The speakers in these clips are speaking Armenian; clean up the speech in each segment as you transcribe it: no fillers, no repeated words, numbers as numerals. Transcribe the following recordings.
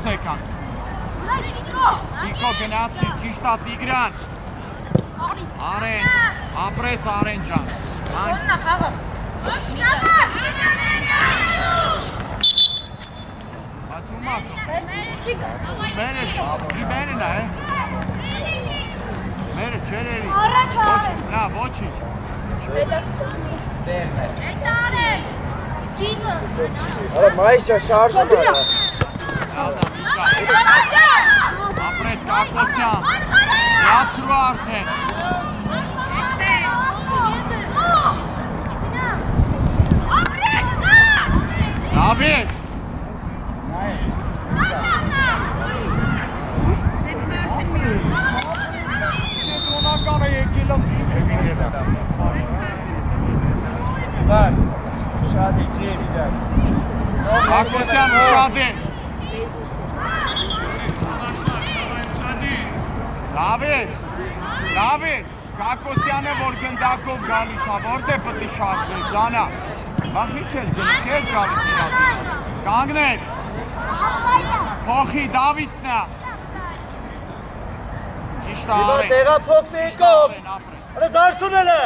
Մոտեցեք ան։ Տիկո գնացի, ճիշտ է Տիգրան։ Արեն, ապրես Արեն ջան։ Կոննա խաղը։ Բացում ակո։ Մերը չի գա։ Մերը չի, մերն է։ Մերը չերերի։ Առաջ արեն։ Նա ոչինչ։ Այդ արեն։ Գիծը։ Արա մայիս ջան շարժում է։ Ապրես Կակոսյան։ Դասրու արդեն։ Դավիթ։ Կենտրոնականը եկել է Բան, շադի ջի միդակ։ Կակոսյան շադի։ Դավիթ, Կակոսյանը որ գնդակով գալիս է, որտե պտի շատվեք, Ձանա։ Բախի չես գնի, կեզ գալիս իրատի։ Կանգներ։ Փոխի Դավիթն է։ Ճիշտ է արեն։ Տեղա փոխվի եկով։ Արա զարդուն էլ է։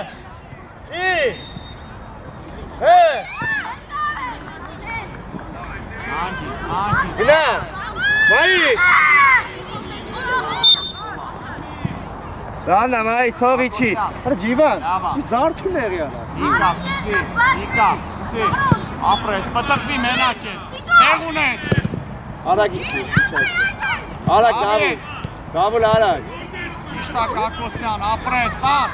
Ի։ Հե։ Անգիս։ Գնա։ Մայիս։ Դանա մայիս թողի չի։ Արա ջիվան։ Զարդուն է եղյանը։ Իկա, սի, ապրես, պտտվի մենակ ես, տեղ ունես։ Արագ իչի, արագ գավուլ արագ։ Ճիշտ է Կակոսյան, ապրես, տատ։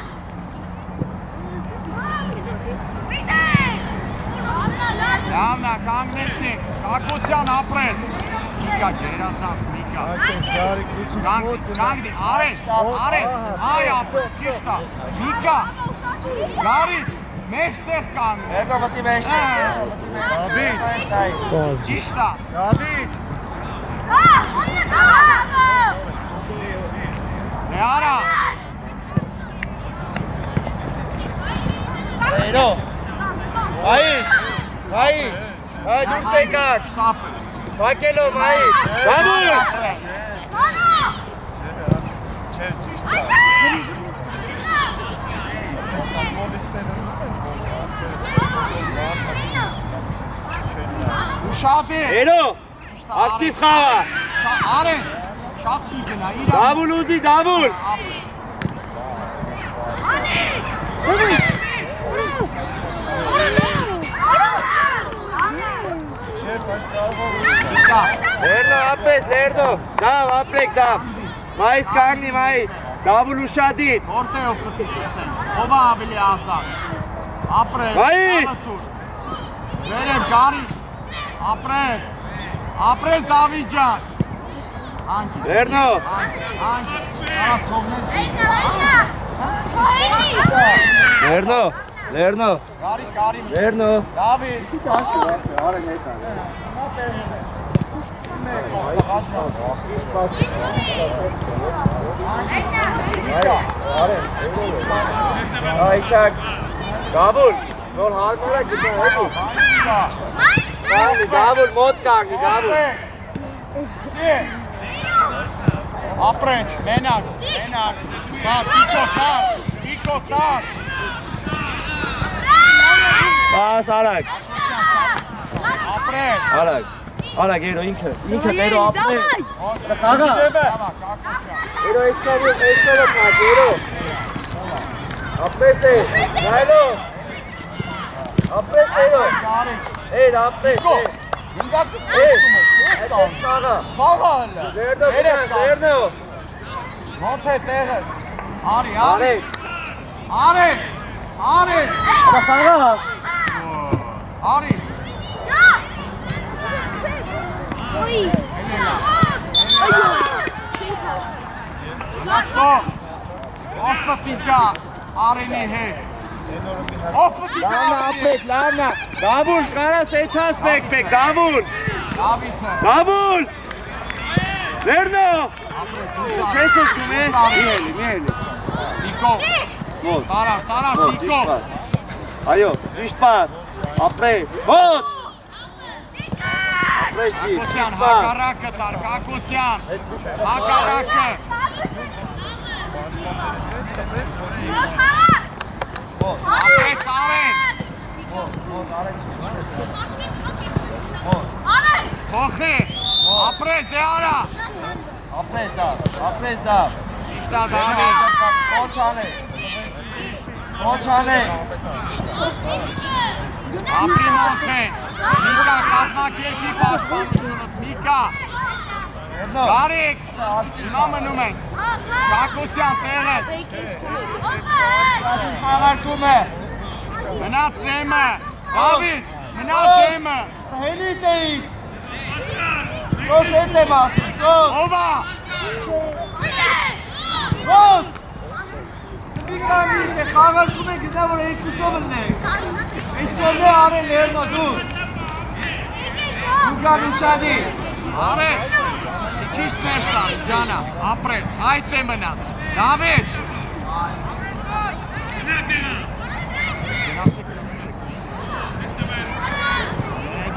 Լավնա, կանգնեցինք, Կակոսյան, ապրես։ Միկա, գերազանց, Միկա։ Կանգնի, արեն, այ ապրես, ճիշտ է, Միկա, գարիտ, մեջտեղ կանգնի։ Հետո մտի մեջտեղ։ Դավիթ, ճիշտ է։ Դավիթ։ Լեարա։ Հետո։ Մայիս, դուրս եկար։ Շտապը։ Բակելով մայիս, գամուր։ Ուշատի։ Հետո, ակտիվ խաղա։ Արեն, շատ մի գնա, իրան։ Դավուլ ուզի, դավուլ։ Լերնո, ապես, լերնո, դավ, ապրեք դավ, մայիս կանգնի, մայիս, դավուլ ուշադիր։ Որտեով պտի սկսեն, ով ավելի ազատ, ապրես, Մայիս։ վերև գարի, ապրես Դավիթ ջան, Լերնո, արաս թողնես, լերնո, գարի, լերնո, Դավիթ, այչակ, գավուլ, նոր հարկուր է գտա հետո, գավուլ, մոտ կարգի, գավուլ, ապրես, մենակ, Տիկո կար, բաս արագ, ապրես, արագ, երո ինքը ներո ապրես, կաղա, երո էսկովը կաք, երո, ապրես է, նայլո, ապրես երո, էր ապրես, գնդակը այդպես կաղա, խաղա հլը, լերնո, ոնց է տեղը, արի, կաղա, արի, ով պտի գա Արենի հետ, ով պտի գա լավնա, դավուլ, կարաս էթաս մեկ, դավուլ, դավուլ, լերնո, չես ոսկում է, միելի, Տիկո, տարավ, Տիկո, այո, ճիշտ պաս, ապրես, մոտ, Ապրես ջի, Հակոսյան, հակառակը տար, Հակոսյան, հակառակը։ Ապրես Արեն։ Խոխի, ապրես դե արա։ ապրես դա։ Իշտա Դավիթ։ Ոչ անե։ Ապրի Մոնթեն, Միկա կազմակերպի պաշտպանությունըս, Միկա։ Գարիկ, հիմա մնում ենք, Հակոսյան տեղը։ Խաղարկում է։ Մնա դեմը, Դավիթ, մնա դեմը։ Հենիտ էիտ։ Սոս հետ եմ ասում, սոս։ Ովա։ Սոս։ Դիկանից է խաղարկում է գնա, որ երկուսով ըննենք։ Այսօր է արել երնո դուր։ Ուզգան ուշադի։ Արեն, քիչ ներսա, Ջանա, ապրես, այդ է մնա։ Դավիթ։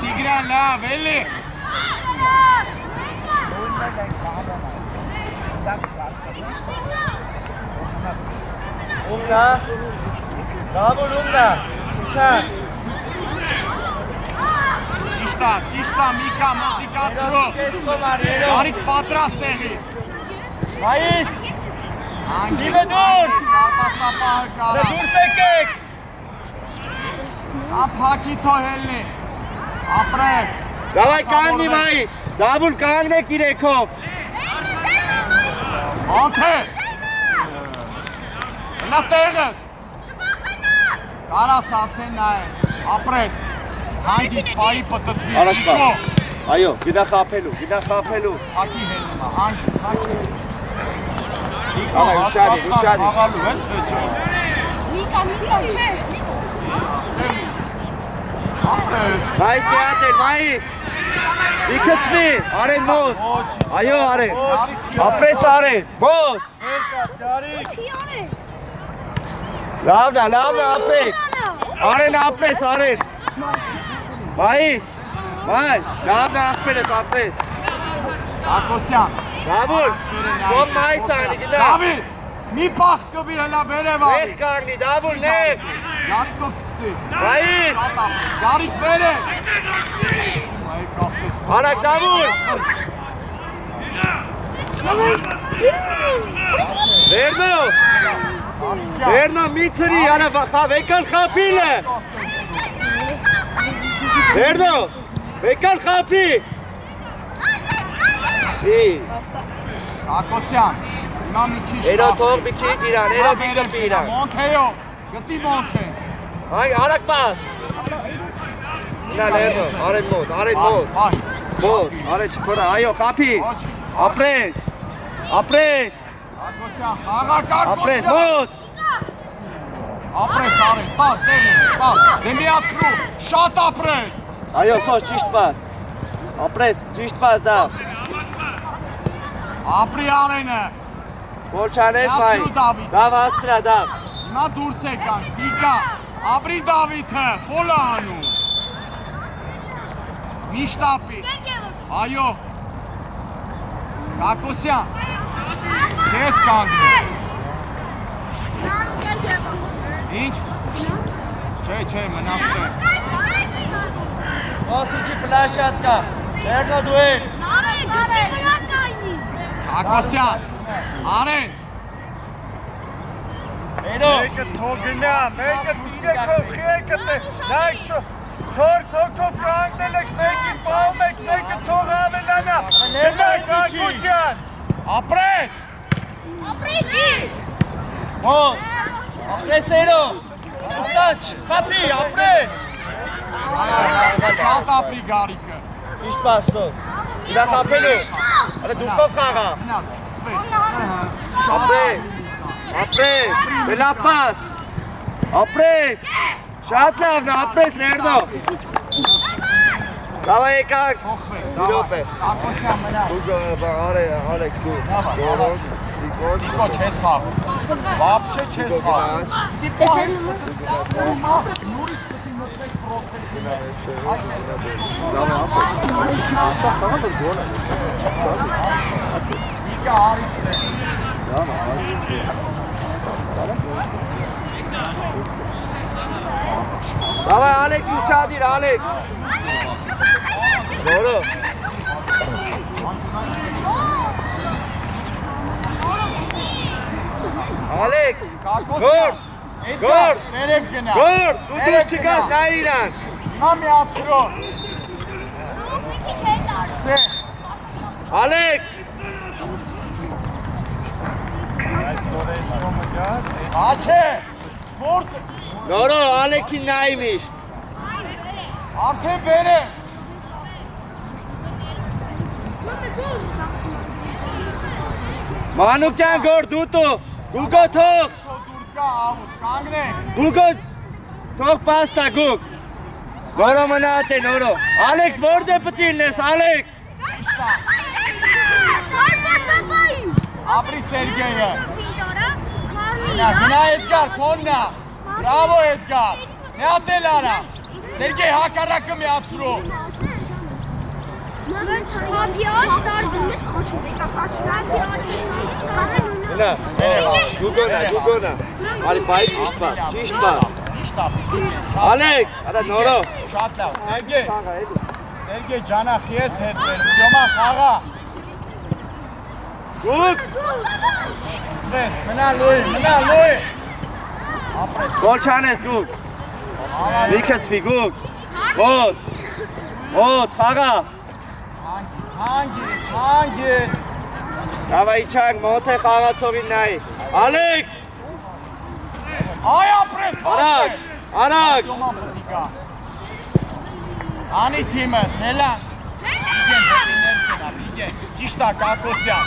Տիգրան լավ, էլի։ Ումնա։ Դավուլ ումնա։ Ուչան։ Ճիշտա, Միկա, մոտիկացրով։ Գարիկ պատրաստ եղի։ Մայիս։ Անգի, դուր։ պատասապահը կարա։ Դուրս եկեք։ Ապհակի թոհելնի, ապրես։ Դավայ կանգնի Մայիս։ Դավուլ կանգնեք իրեքով։ Անթե։ Նա տեղը։ Կարաս արդեն նայել, ապրես։ Հանգից պայի պտտվի, Արաշպա։ Նիկո։ Այո, գնա խափելու։ Հակի հելնումա, հանգի։ Նիկո, Ահա, ուշադիր, հասկացան, ուշադիր։ խաղալու ես վեջը։ Միկա, չէ։ Ապրես։ Մայիս միատել, Մայիս։ Իքծվի, Արեն մոտ։ Այո, Արեն։ Ապրես Արեն, մոտ։ Լավն է, ապրեք։ Արեն ապրես, Արեն։ Մայիս, լավն է աղբերս, ապրես։ Հակոսյան։ Դավուլ, ով Մայիս անի, գնա։ Դավիթ, մի պախ կվի հելա վերև արի։ Նեղ կարգնի, Դավուլ, նեղ։ Գարիկով սկսի։ Մայիս, Գարիկ վերև։ Արակ Դավուլ։ Վերնո, միցրի, արա վախավ, եկան խապիլը։ Վերնո, եկան խապի։ Հակոսյան, հիմա մի քիչ Էրո թող մի քիչ իրան, էրո մի կպի իրան։ Մոնթեյո, գտի Մոնթե։ Արակ պաս։ Իրա լերնո, արեն մոտ, մոտ, արեն չքորա, այո, խապի, ապրես, Հակոսյան, խաղակ ապրես, Հակոսյան։ մոտ, Ապրես արեն, տաս, տեղի, տաս, դեմիացրու, շատ ապրես։ այո, սոս, ճիշտ պաս, ապրես, ճիշտ պաս դա, Ապրի արենը, որ չանես մայ, Միացրու Դավիթ։ դավ ասցրա դավ, հիմա դուրս եկանք, Միկա, ապրի Դավիթը, փոլը անում։ Միշտապի, այո, Հակոսյան, քեզ կանգնի։ Ինչ? Չէ, մնաս տեղ։ Սոսիչի պլաշատկա, լերնո դուել, Հակոսյան, արեն։ էրո, Մեկը թողնա, մեկը իրեքով խիեկը նայք չորս հոգով կանգնել եք, մեկին պահում եք, մեկը թող ավելանա։ Գնայք Հակոսյան։ Ապրես։ մոտ, ապրես էրո, ստաչ, խապի, ապրես, Շատ ապրի Գարիկը։ ճիշտ պաս սոս, իրա խապելու, արը դուքով խաղա, Մնա, չկծվես։ ապրես, լավ պաս, ապրես, շատ լավն է, ապրես լերնո, լավա եկակ, Փոխվեք, իրոպ է, Հակոսյան մնա։ արեք դու, Նիկո, չես խաղ։ Բապչե չես խաղ։ Դի պահել նուրից կտի մտնեք պրոցեսին։ Իկա արիստ է։ Давай, Ալեքս ուշադիր, Ալեքս։ Նորո։ Ալեքս, Կակոսյան։ Գոր։ Վերև գնա։ գոր, դու դուրս չգաս նայր իրան։ Հիմա միացրո։ Սկսե։ Ալեքս, Աչե։ Որտ։ նորո, Ալեքին նայի միշտ։ Արդեն վերև։ Մանուկյան գոր դուտու, գուգո թող, Թո դուրս գա ավուտ, կանգնենք։ գուգո թող պաստա գուգ։ Նորո մնատ է, նորո։ Ալեքս, որդ է պտիլն ես, Ալեքս։ Իշտա։ Ապրի Սերգեյը։ Գնա Էդգար, քոննա։ Բրավո Էդգար։ Միատել արա։ Սերգեյ հակառակը միացրո։ Գնա, գուգոնա, գուգոնա։ Արի բայ ճիշտ պաս, ճիշտ պաս։ Իշտա, պիտի։ Ալեք, արա նորո։ Շատ լավ, Սերգեյ։ Սերգեյ ջանախ ես հետ վերում, ջոմա խաղա։ Գուգ, Մնա լույ։ Ապրես։ գոլ չանես գուգ։ Լիքեցվի գուգ։ Ոտ, խաղա։ Հանգիս։ Դավայ իչանք, մոտ է խաղացովին նայի։ Ալեքս, Այ ապրես, արագ, արագ։ Ջոմա պտիկա։ Անի թիմը, նելան։ Իգեն, դեպի ներս գնա, իգեն։ Ճիշտա Կակոսյան։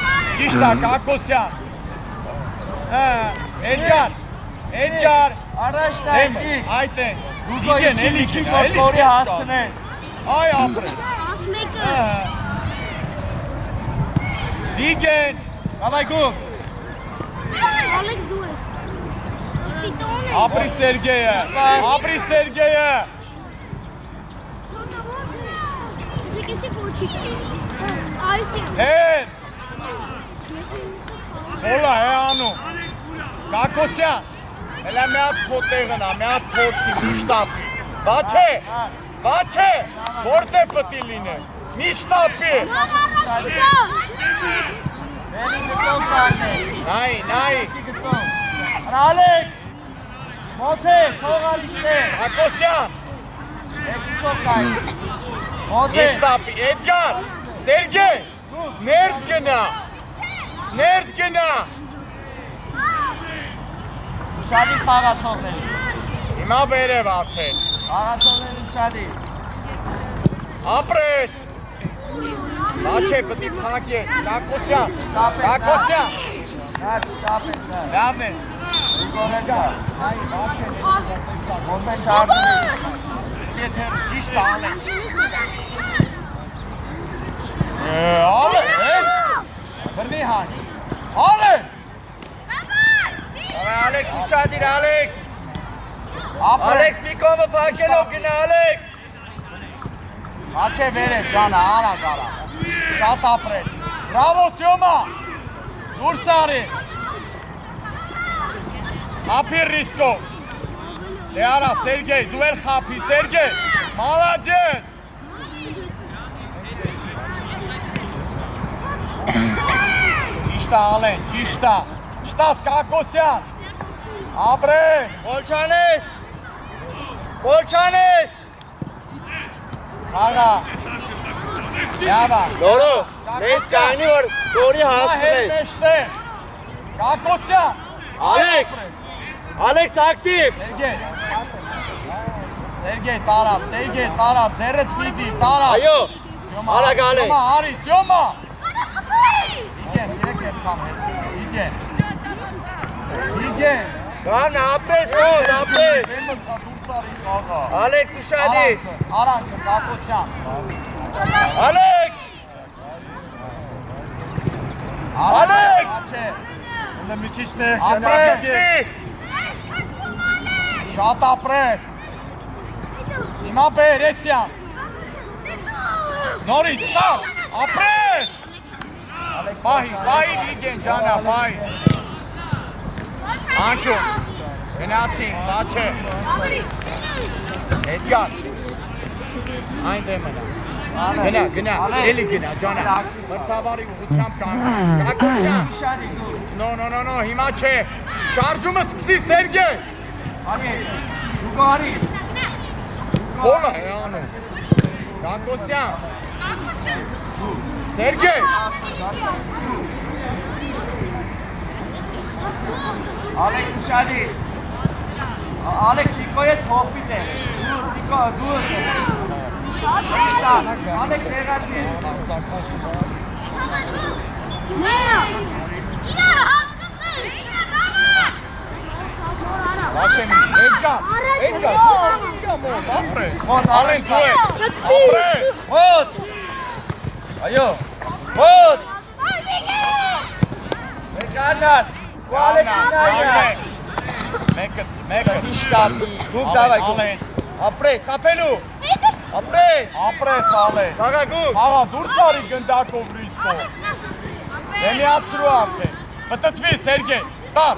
Էդգար։ Առաջ Այդ է։ Գուգո Իգեն, էլի իչի գնա, որ կորի հասցնես։ Այ ապրես։ Իգեն։ Դավայ գուգ։ Ապրի Սերգեյը։ Հետ։ Հոլա է անում։ Կակոսյան, հելա մի հատ փոտեղնա, մի հատ փորձի, միշտապի։ Բաչե, որդ է պտի լինե, միշտապի։ Նայի։ Ալեքս, մոտ է, խողալիստ է։ Կակոսյան, Եկուսով կայի։ Մոտ է։ միշտապի, Էդգար, Սերգեյ, ներս գնա։ Ուշադի խաղացողների։ Հիմա վերև արդեն։ Խաղացողների ուշադի։ Ապրես։ Բաչե, պտի թակես, Կակոսյան։ Չապ ես նա։ Լավն է։ Գորեգա։ Մոտ է շարդունի։ Եթե ճիշտ ալեն։ Ալեն։ Բրնի հան։ Ալեն։ Ալեքս ուշադիր, Ալեքս։ Ապրես։ Ալեքս մի կողմը պակելով գնա, Ալեքս։ Աչե վերև ջանա, արա։ Շատ ապրես։ Բրավո Սյոմա։ Դուրս արի։ Խափի ռիսկով։ Դե արա Սերգեյ, դու էլ խափի, Սերգեյ։ Մալաջեց։ Ճիշտա ալեն, ճիշտա։ Ճշտաս Կակոսյան։ Ապրես։ Գոլ չանես։ Խաղա։ Լավա։ Նորո, մեզ կայնի որ գորի հասցնես։ Մեջտե։ Կակոսյան։ Ալեքս ակտիվ։ Սերգեյ տարա, ձերդ պիտի, տարա։ Այո, արագ Ալեք։ Ջոմա, արի, ջոմա։ Իգեն, երեք ետ կամ հետ, իգեն։ Կան ապրես նոտ, ապրես։ Բելմնցա դուրս արի խաղա։ Ալեքս ուշադի։ Արանքը, Կակոսյան։ Ալեքս։ Ալեքս։ Ունը մի քիչ նեղ Ապրես։ Շատ ապրես։ Հիմա Պերեսյան։ Նորից, տար, ապրես։ Պահի, Վիգեն ջանա, պահի։ Անջում, գնացինք, բաչե։ Էդգար, այն դե մնա։ Գնա, էլի գնա, ջանա։ Մրցավարի ուղղությամբ կանգ։ Կակոսյան։ No, հիմա չէ։ Շարժումը սկսի, Սերգեյ։ Ուգարի։ Խոլը է անում։ Կակոսյան։ Սերգեյ։ Ալեքս Շադի։ Ալեք Նիկոյը թոփին է։ Նիկո դուր։ Ալեք ներածի։ Բաչեմի, Էդգար, մոտ, ապրես։ Ալեն դու է, ապրես։ Մոտ։ Այո։ Մոտ։ Մեկանան։ Ալեքսինայա։ Մեկը։ Իշտապի։ Գուկ դավայ գուկ։ Ապրես, խապելու։ Ապրես։ Ապրես ալեն։ Գագա գուկ։ Աղա դուրս արի գնդակով ռիսկով։ Դեմիացրու արդեն։ Պտտվի Սերգեյ, տար։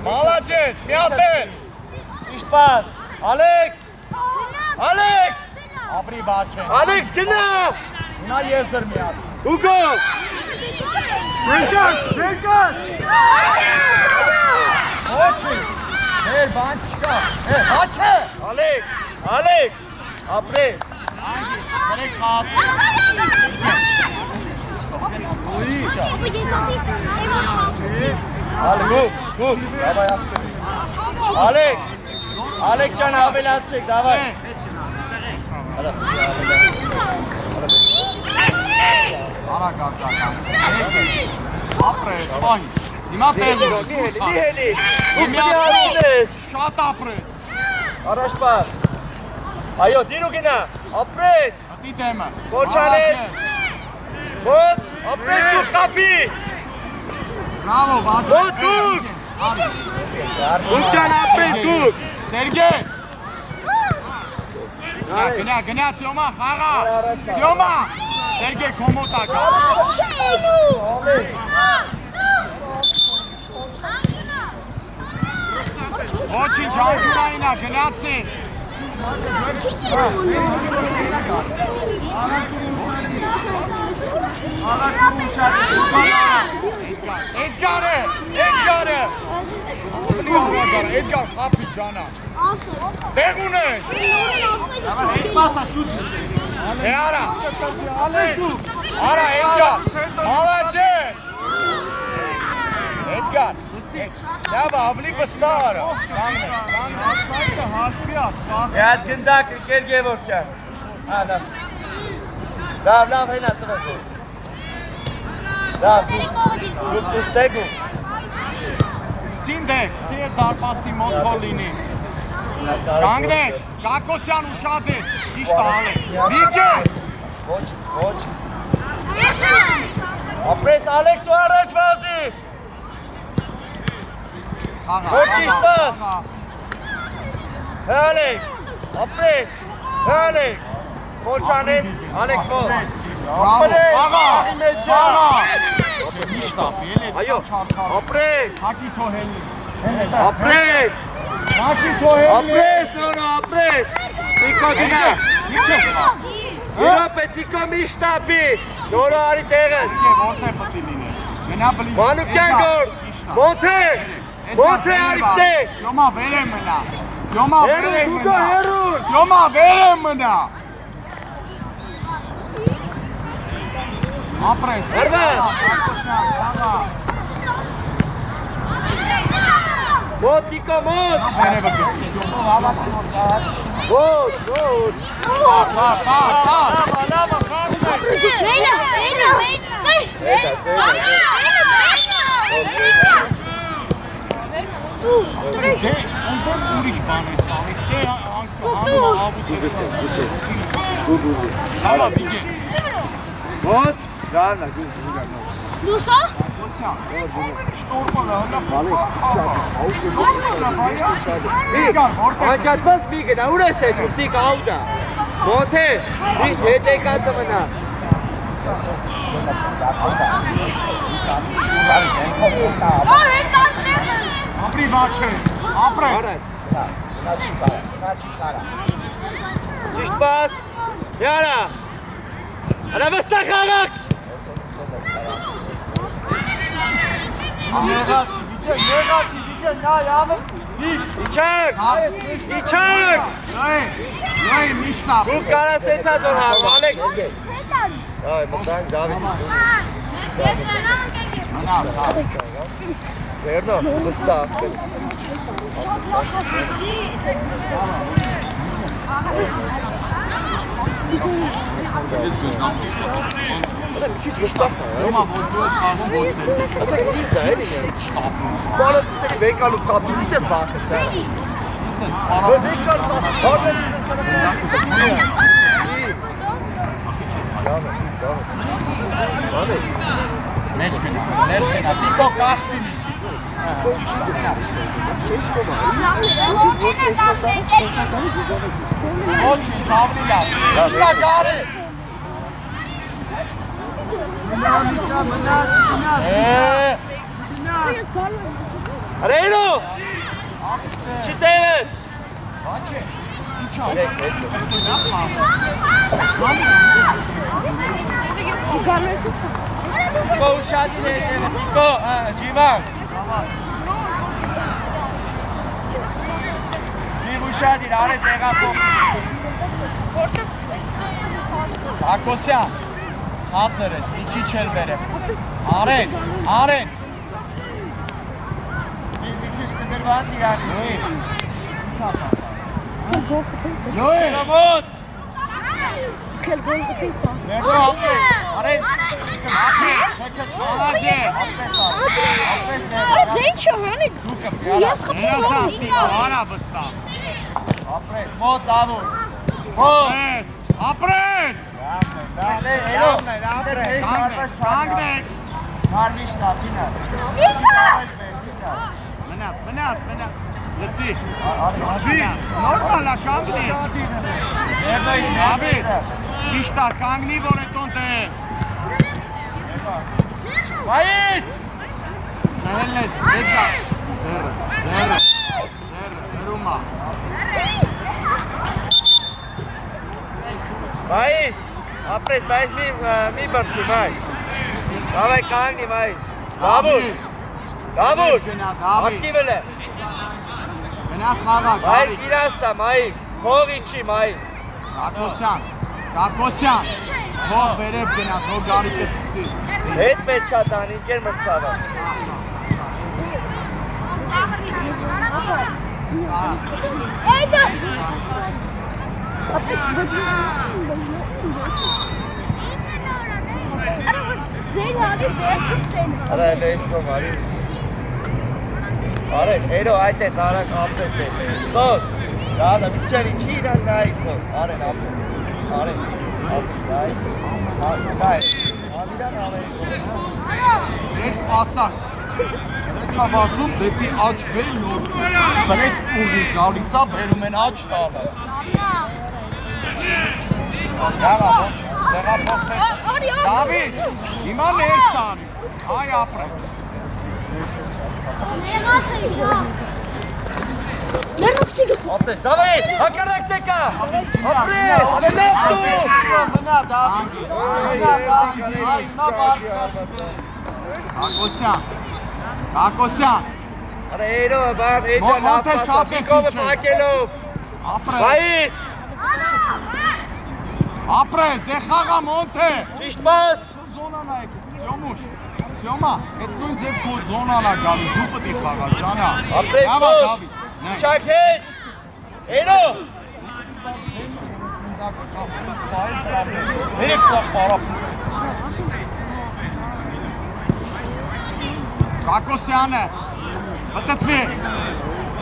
Մալաջետ, միատել։ Իշտպաս։ Ալեքս։ Ապրի բաչեն։ Ալեքս գնա։ Նա եզր միատ։ Ուգո։ Վերկան։ Ոչի, մեր բան չկա, հաչե։ Ալեքս, ապրես։ Անգի, գրեք խացի։ Գուկ, դավայ ապրես։ Ալեքս ջան ավելացրեք, դավայ։ Արագ, ապրես, պահի։ Հիմա տեղի։ Դիհելի, դուք միացնես։ Շատ ապրես։ Առաջ պար։ Այո, դիրու գնա, ապրես։ Հտի դեմը։ Կոչանես։ Մոտ, ապրես դուք խապի։ Բրավո, բաչեն։ Մոտ դուք։ Դուք ջան ապրես դուք։ Սերգեյ։ Գնա, Տյոմա, խաղա։ Տյոմա։ Սերգեյ, կոմոտա գա։ Ոչինչ, աջուրայինա, գնացի։ Էդգարը։ Էդգար, խապի ջանա։ Տեղ ունես։ Արա, Էդգար, մալաջետ։ Էդգար, լավ, ավելի վստահ Եհատ գնդակ եկեր գևոր չան։ Լավ, հենա տվես։ Լավ, դուք ուստեք ու։ Սինդեք, ծի է դարպասի մոտ հոր լինի։ Կանգնեք, Կակոսյան ուշատ է, իշտ ալեք։ Վիգեն։ Ոչ։ Ապրես Ալեքս ու առաջ վազի։ Ոչ իշտպաս։ Ալեքս, ապրես, Ալեքս։ Կոչանես, Ալեքս մոտ։ Աղա, իշտապ, ել է Այո, ապրես, հակի թոհելի։ ապրես, Հակի թոհելի։ ապրես, նորո, ապրես։ Տիկո գնա։ Ինչ ես խա։ Իրոպ է տիկո միշտապի, նորո արի տեղը։ Որդ է պտի լինել։ Գնա բլի։ Մանուկյան գոր, մոթե արիստեք։ Տյոմա վեր է մնա։ Տյոմա վեր է Հերուն, մնա։ հերուն։ Տյոմա վեր է մնա։ Ապրես։ Հերվան։ Մոտ տիկո մոտ։ Վերևը գետի։ Մոտ։ Լավա, ուրիշ բան ես ալիս, թե Լավա, Վիգեն։ Մոտ։ Լավնա, Լուսա։ Անջատված մի գնա, ուր ես էդ ուտիկ աուդա։ Մոնթե, միշտ հետեկածը մնա։ Ապրի վաչե, ապրես։ Ճիշտ պաս, Յարա, արա վստահ խաղակ։ Եղացի, նա յամը, Իչակ, իչակ։ Նոյ, միշտա։ Դուք կարաս էթազոր հաղում, Ալեքս։ Այ, մտանք Դավիթ։ Վերնո, վստահ։ Յոմա, որ դու ես խաղում ոնց է։ Ասեք ինձ դա էլի ներ։ Բանը դուք վեկալու կապի դիչ ես բախեց, հա։ Մեջ գնա, Տիկո կախվի մի Ոչ, ճավրի լավ, իշտա գարի Արեյնո, չիտեվետ Բաչ է, իչա Կո ուշատին է Կո, ջիվան Ջիվ ուշատին, արե տեղակով Հակոսյան, ծացր ես, մի քիչ էլ վերև Արեն Մի քիչ կդրված իրանի, Ջոյ Մոտ Ներդո ապրես, արեն Ալաջ է Արա վստավ Ապրես, մոտ դավուր Մոտ Ապրես Կանգնեք Մարմիշ տասինա Մնաց Լսի Նորմալ է կանգնի Աբիտ Իշտա կանգնի որ է տոնտ է Բայիս Չհելնես Էդգա Ձերը Հրումա Բայիս Ապրես, բայիս մի բրչի, բայ Դավայ կանգնի, բայիս Դավուր Գնա Ակտիվել է Գնա խաղակ Բայիս իրաստա, մայիս Հող իչի, մայիս Կակոսյան Հող վերև գնա, թող գարիկը սկսի Հետ պետք է տան, ինքեր մրցավա Արա էլ ես կոմ արի Արեն, հերո այդ է տարակ ապրես է Սոս, դադա, միքչև ինչի իրան նայիս սոս Արեն ապրես Արեն, ապրես, նայիս Անիրան ավերի Ես պասակ Թավազում դեպի աչ բեր նոր Վրետ ուղի գալիսա բերում են աչ տալը Գաղա ոչ Դավիթ, հիմա ներս անի Այ ապրես Ապրես, Դավիթ, հակարակ տեկա Ապրես, նեվտու մնա Դավիթ, հիմա բարձրացի Կակոսյան Արա հերո, բան, էջա լավ պացա, պիկովը պակելով Բայիս Ապրես, դե խաղա մոնթե Ճիշտ մաս Զոնան այք, Տյոմա, էդ նույն ձև քո զոնան է գալի, դու պտի խաղա, ջանա Ապրես սոս, չակ հետ Հերո Երեք սաղ պարապ Կակոսյանը Մտտվի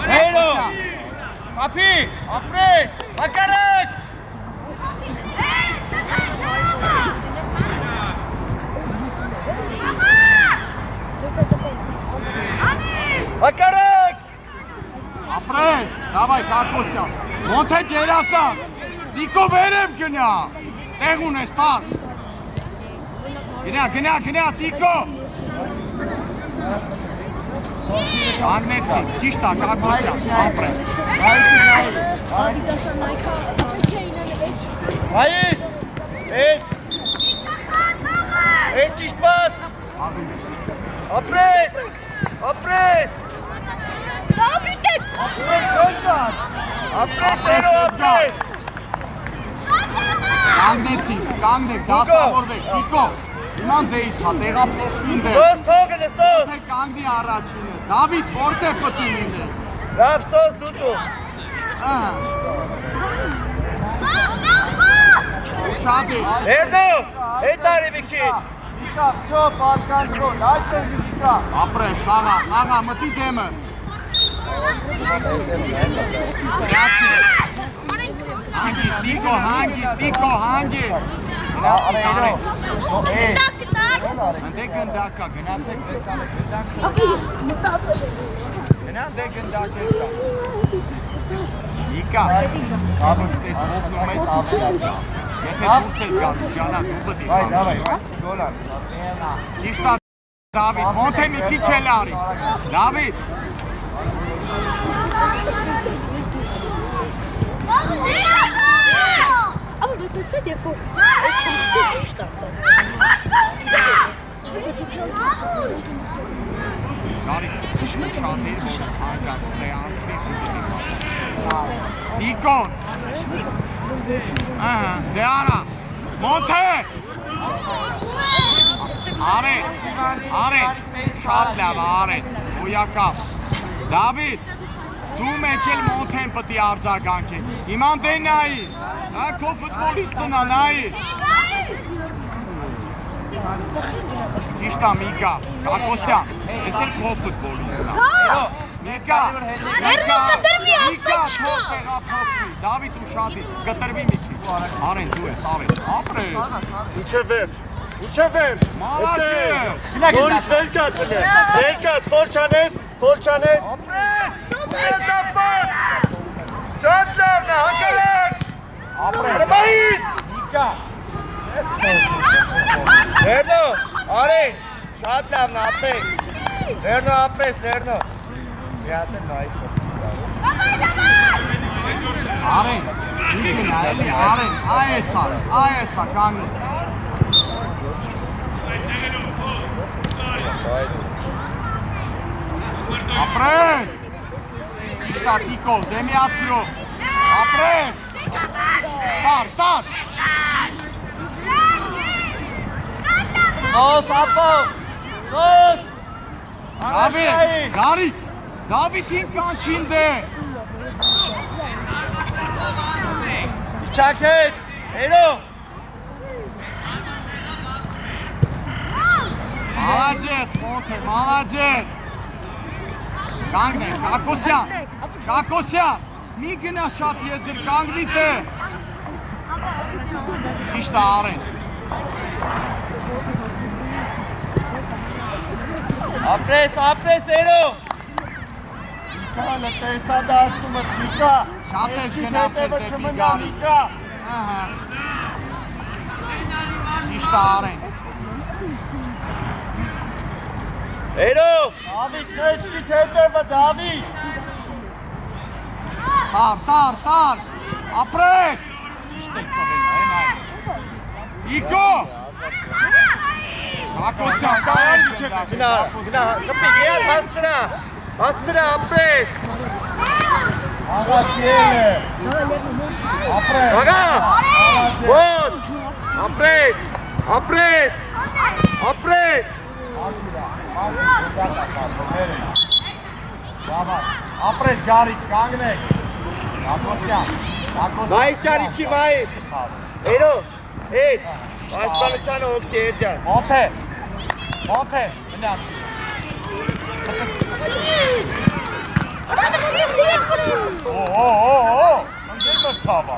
Հերո Ապի, ապրես, հակարակ Հակարակ Ապրես, դավայ Կակոսյան Մոնթե գերասան Տիկո վերև գնա։ Տեղ ունես տար։ Գնա, Տիկո։ Կանգնեցի, ճիշտ է, կակոսյան, ապրեն։ Հայիս, էդ ճիշտ պաս։ Ապրես։ Ապրես, երո ապրես։ Կանգնեք, դասավորվեք, Տիկո։ Իման դեից հա, տեղափոխվին դեր։ Սոս թողն է, սոս։ Կանգնի առաջինը, Դավիթ որտեղ պտի լինե։ Լավ, սոս դուտու։ Շատ է։ Ներնո, հետ արի մի քիչ։ Միկա, всё, под контроль, այդտեղ Միկա։ Ապրես, աղա, մտի դեմը։ Տիկո, հանգիստ։ Ընդեք գնդակա, գնացեք տեսանեք գնդակա։ Գնանք գնդակը։ Իկա, ավստետ ողնում ես ավստացա։ Եթե դուրս ես գալու, ջանա, դու պտի խաղ։ Գոլան։ Ճիշտ է, Դավիթ, մոնթե մի քիչ էլ արի։ Դավիթ։ Aber bitte seht ihr vor. Es zeigt sich nicht davon. Գարի, շատ էր, որ հանգացն է անցնիս ու դեպի։ Տիկոն։ Դե արա, մոնթե։ Արեն, շատ լավ, արեն, ոյակավ։ Դավիթ, դու մեկ էլ մոնթեն պտի արձագանք է, իման դե նայի, քո ֆուտբոլիստն է նայի։ Ճիշտ է Միկա, Կակոսյան, ես էլ քո ֆուտբոլիստն է։ Միկա, կտրվի, ասա չկա։ Դավիթ ու շատի, կտրվի մի քիչ։ Արեն, դու ես, ապրես։ Ինչե վերջ։ Մալակեր։ Որից վերկաց, ֆորչանես։ Ապրես։ Հետապաս։ Շատ լավն է, հակալակ։ Ապրես։ Մայիս։ Միկա։ Ներնո, արեն, շատ լավն ապրեք։ Ներնո ապրես, ներնո։ Միատեն նայսը։ Արեն, ինքն այլի, Արեն, այեսա, կանգնի։ Ապրես։ Իշտա Տիկո, դեմիացիրով, ապրես։ Տար։ Սոս, ապո, սոս։ Դավիթին կանչին դե։ Իչակեց, հերո։ Մալաջետ։ Կանգնեք, Կակոսյան, մի գնա շատ եզր, կանգնի թե։ Ճիշտ է Արեն։ Ապրես, հերո։ Միկա, լտեսա դաշտումըտ, Միկա։ Շատ ես գնացել դեպի գարի։ Ճիշտ է Արեն։ Հերո։ Դավիթ, մեջքիդ հետևը, Դավիթ։ Տար, ապրես։ Ճիշտ էլ կողեն, այն այլ։ Տիկո։ Կակոսյան, Գնա, կպի, գիան, հասցրա, ապրես։ Աղաչիել է։ Ապրես։ Աղա, ոտ, ապրես։ Ապրես ջարիկ, կանգնեք։ Կակոսյան։ Մայիս ճարի չի մայիս։ Հերո, հետ, պաշտպանությանը հոգտի երջան։ Մոնթե, մնաց։ Ընգել մրցավա։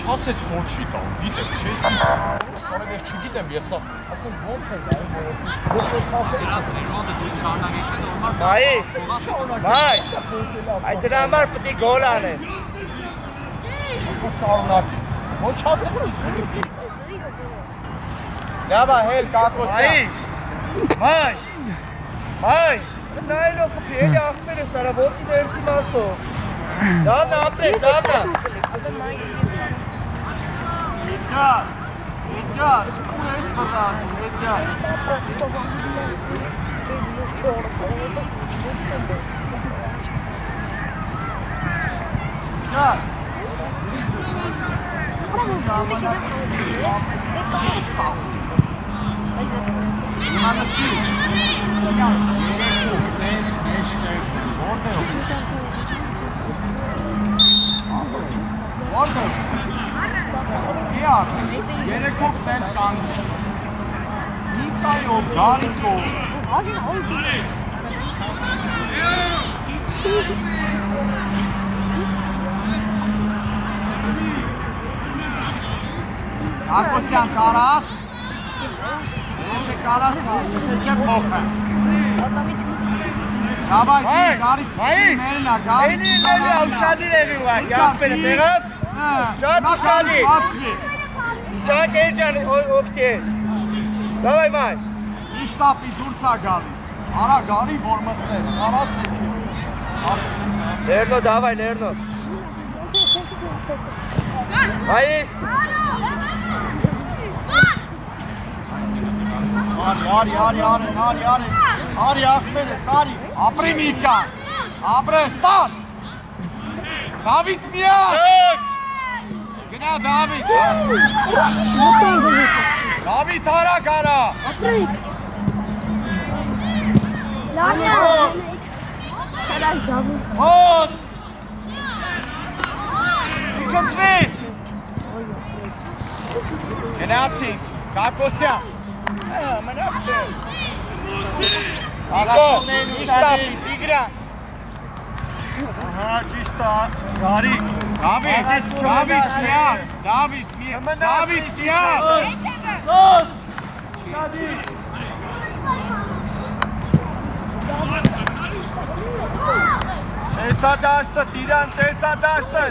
Չասես ֆոչի տա, գիտեմ, չեսի, սարև ես չգիտեմ, եսա, ասեմ ոնց է դա, Մայիս, այդ դրա համար պտի գոլ անես։ շարունակի։ Ոչ ասեք դիսուդուք։ Լավա հել կակոսյան։ Մայ, նայլո խփի, էլի աղբերը սարավոցի ներսի մասով։ Դավնա, ապտես, դավնա։ Իդյար, ուր ես վրան, Իդյար։ Իմանասի, երեկով, սենց, մեջտեղ, որտեղ։ Իար, երեկով սենց կանց։ Նիկայով, գարիկով։ Ակոսյան կարաս։ Եթե կարաս, եթե չեմ փոխեմ։ Դավայ, գարիկ մերնա, գարիկ Էլի ուշադիր էվի ուղակ, աղբերը սեղավ։ Շատ ուշադիր։ Շատ էջան օգտի է։ Դավայ մայ։ Իշտապի դուրցա գալիս։ Արա գարի, որ մտնես, կարաս թե չի։ Լերնո, դավայ, լերնո։ Հայիս։ Արի աղբերը, սարի, ապրի միկան, ապրես, տան, Դավիթ միան, գնա Դավիթ, Դավիթ հարակ արա, Հոտ, իքծվի, գնացինք, Կակոսյան, մնաշտել, Ալո, իշտապի, տիգրան, Ահա, ճիշտ է, գարիկ։ Դավիթ միան, Սոս, շադիր։ Տեսա դաշտը, տիրան, տեսա դաշտը։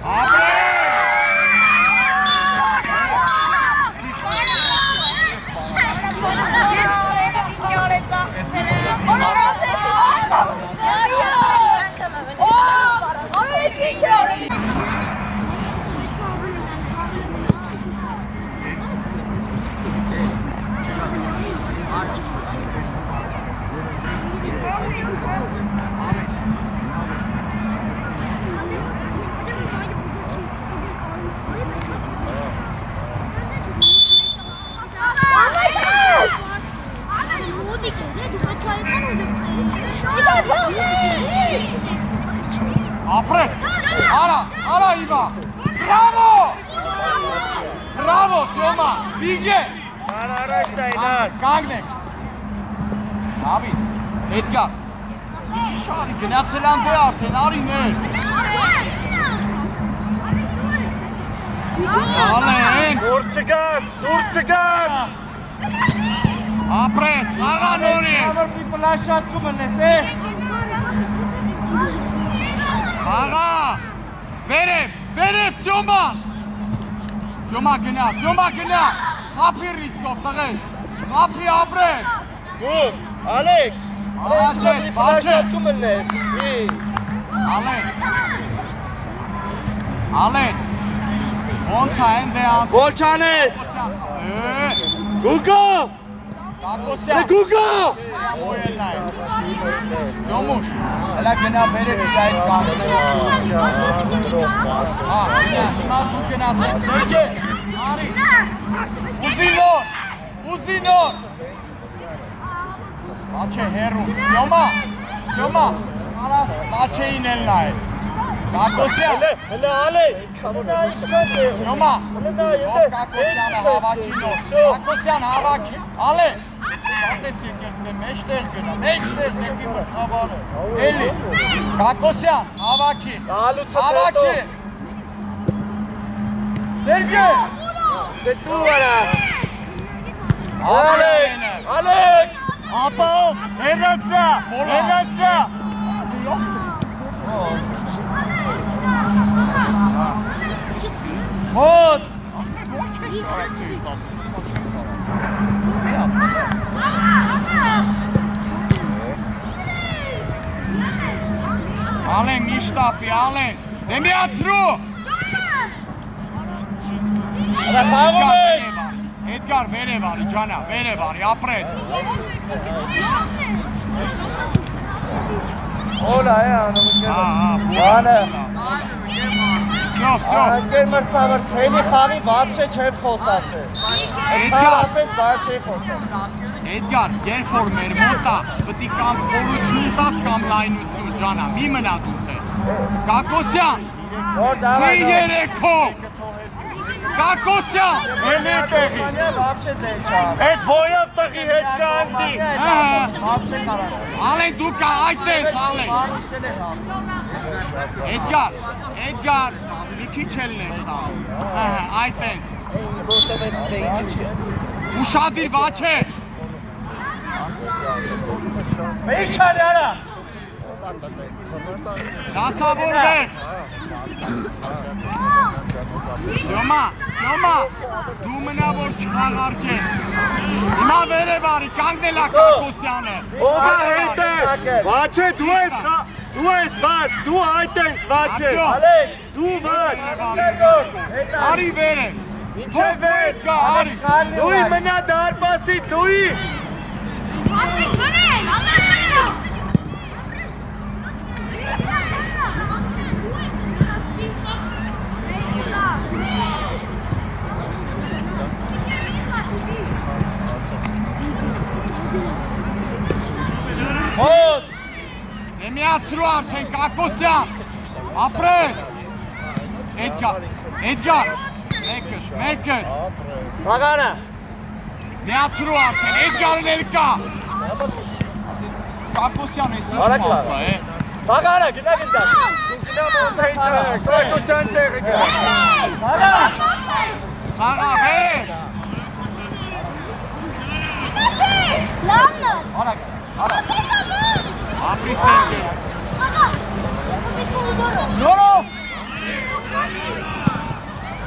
Ապրե, արա իվա, բրավո, Թյոմա, դիգե, Առաջ տայնակ։ կանգնեք, Դավիթ, Էդգար, իչի չարի, գնացել ան դե արդեն, արի ներ, Ալեն, Դուրս չգաս։ ապրես, աղա նորի, Ամրպի պլաշատկում ընես, է։ աղա, վերև, Թյոման, Թյոմա գնա, խապի ռիսկով տղես, խապի ապրես, Գուր, Ալեքս, Ալեքս, պլաշատկում ընես, Ալեն, ոնց է են դե անց, Ոչ անես, Գուգո, Կակոսյան, Գուգո, ոյելն է, Ձոմուշ, հլա գնա վերև իր այդ կանգնի, հիմա դու գնացեք, Սերգե, արի, ուզի նոր, Բաչե հերու, Թյոմա, արաս Բաչեին էլ նայր, Կակոսյան, հլը Ալեք, նա իշքան է, Թյոմա, հլը Կակոսյանը հավաքի նոր, Կակոսյան հավաքի, ալե, շատ ես եկերս դե մեջտեղ գնա, մեջտեղ դեպի մրցավարը, էլի, Կակոսյան, հավաքի, Սերգե, դե դու արա, Ալեքս, Ալեքս, Ապով, հերացրա։ կապի, Ալեն, դեմիացրու։ Արա խաղում են։ Էդգար վերև արի, ջանա, վերև արի, ապրես։ Օլա է անում Բանը։ Անկեր մրցավոր ցելի խաղի вообще չեմ խոսացել։ Այդպես բան չի խոսել։ Էդգար, երբ որ մեր մոտա, պտի կամ խորություն տաս կամ լայնություն, ջանա, մի մնա դու թե։ Կակոսյան, Որ դավայ։ մի երեքո։ Կակոսյան, Էլի տեղի։ Вообще ձեր չա։ Այդ բոյավ տղի հետ կանդի։ Вообще կարած։ Ալեն դու կա այդտենց, Ալեն։ Էդգար, մի քիչ էլ ներսա։ Այդտենց։ Ուշադիր վաչե։ Մեկ չան արա։ Դասավորվեք։ Յոմա, դու մնա որ չխաղարկես։ Հիմա վերև արի, կանգնելա Կակոսյանը։ Ով է հետը։ Վաչե դու ես վաչ, դու այդտենց վաչե։ Ալեք։ Դու վաչ։ Արի վերև։ Ինչե վեզ։ Արի։ Լուի մնա դարպասից, Լուի։ Հոտ։ Նեմիացրու արդեն Կակոսյան։ Ապրես։ Էդգար, մեկը։ Բաղանը։ Միացրու արդեն, Էդգարն էլ կա։ Կակոսյան ես ինչ մասա է։ Բաղանը, գնա։ Ինձնա մոնթեի տեղ, Կակոսյան տեղը գա։ Բաղանը։ Խաղա, վեր։ Ապրի սենգե։ Նորո։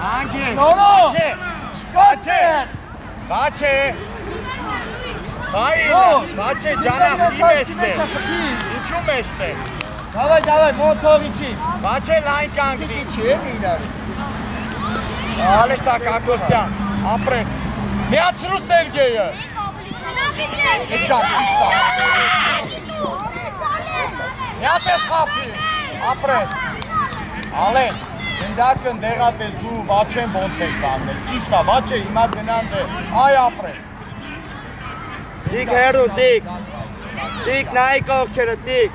Անգե։ Նորո։ Բաչե։ Բաչե ջանա, ի մեջտ է։ Ինչու մեջտ է։ Davay, motor içi. Բաչե լայն կանգնի։ İçi mi iler? Ալեշտա Կակոսյան, ապրես։ Միացրու Սերգեյը։ Էդգար, ճիշտ է։ Միատես խափի, ապրես։ Ալեն, գնդակն դեղատես դու վաչեն ոնց ես կանգնել։ Ճիշտ է, վաչե հիմա գնան դե, այ ապրես։ Dik herdu, dik. Dik, naik okçere, dik.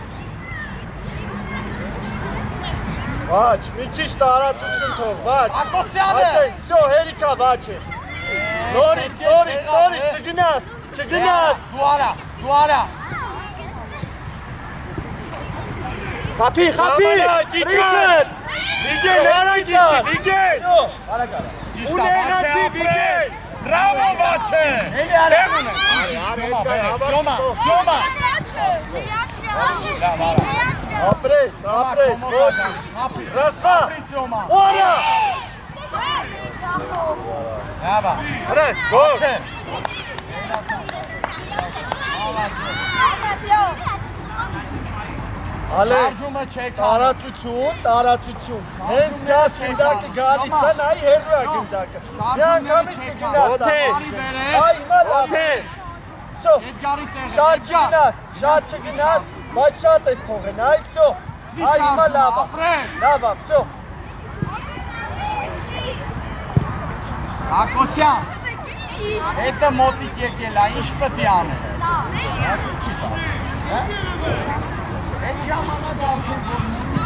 Վաչ, մի քիչ տարածություն թող, վաչ։ Կակոսյանը։ Այդտեղ, всё, հերիքա վաչը։ Նորից, չգնաս։ Դու արա։ Kapı. Վիգեն, արա գիչի, Վիգեն։ Ճիշտ է, Ունենացի, ապրես։ Վիգեն։ Բրավո վաչե։ Էլի արա։ Յոմա։ Ապրես, ոչ։ Ռաստվա։ Յոմա։ Որա։ Հաբա։ Հրե, գոլ։ Ալե, Շարժումը չեք տարածություն։ Հենց գազ գնդակը գալիս է, նայ հերու է գնդակը։ Մի անգամից կգնաս։ Օթե։ Այ հիմա լավ։ Ote. Всё, Էդգարի տեղը։ շատ չգնաս, բայց շատ ես թողեն, այ всё։ Այ հիմա լավ է։ Լավ է, всё։ Կակոսյան։ Հետը մոտիկ եկել է, ինչ պետք է անել։ Այդ ժամանակ արդեն որ մոտիկ